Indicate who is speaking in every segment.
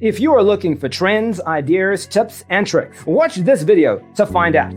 Speaker 1: If you are looking for trends, ideas, tips, and tricks, watch this video to find out.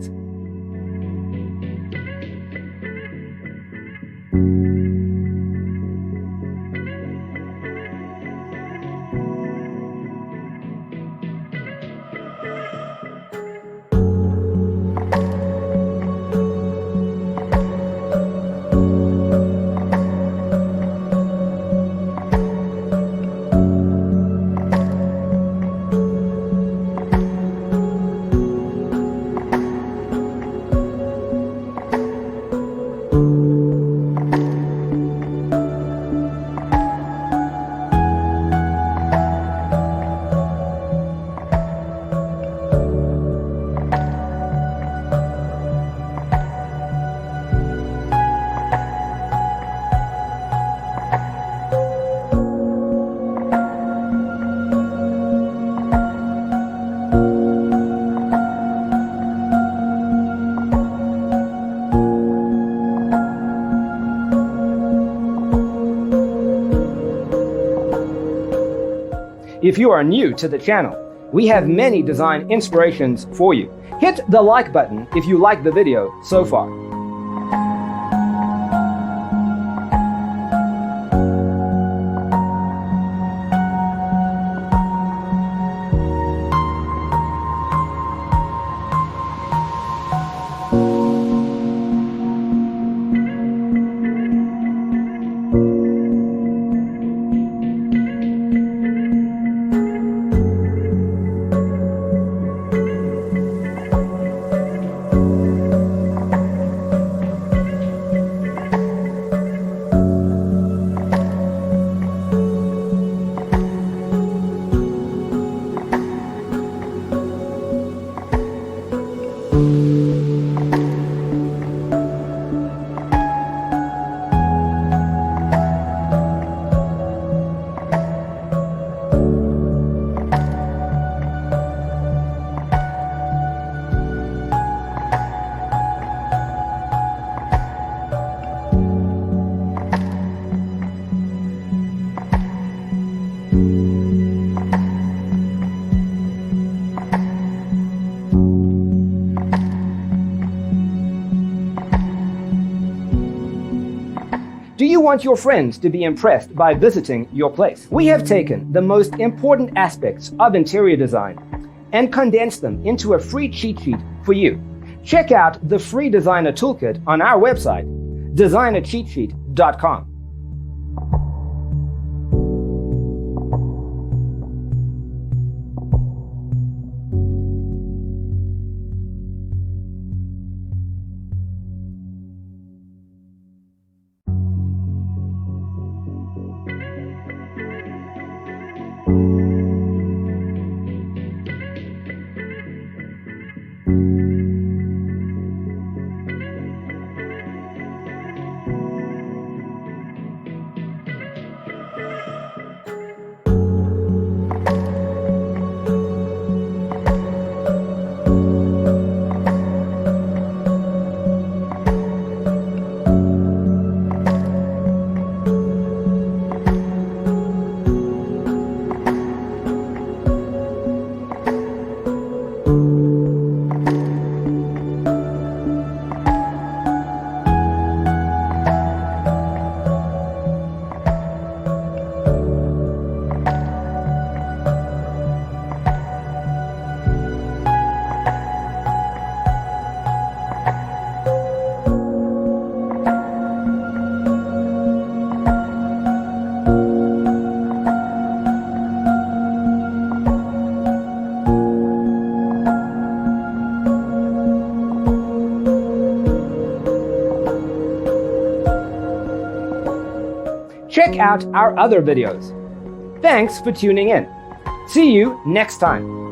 Speaker 1: If you are new to the channel, we have many design inspirations for you. Hit the like button if you like the video so far. Do you want your friends to be impressed by visiting your place? We have taken the most important aspects of interior design and condensed them into a free cheat sheet for you. Check out the free designer toolkit on our website, designercheatsheet.com. Check out our other videos. Thanks for tuning in. See you next time.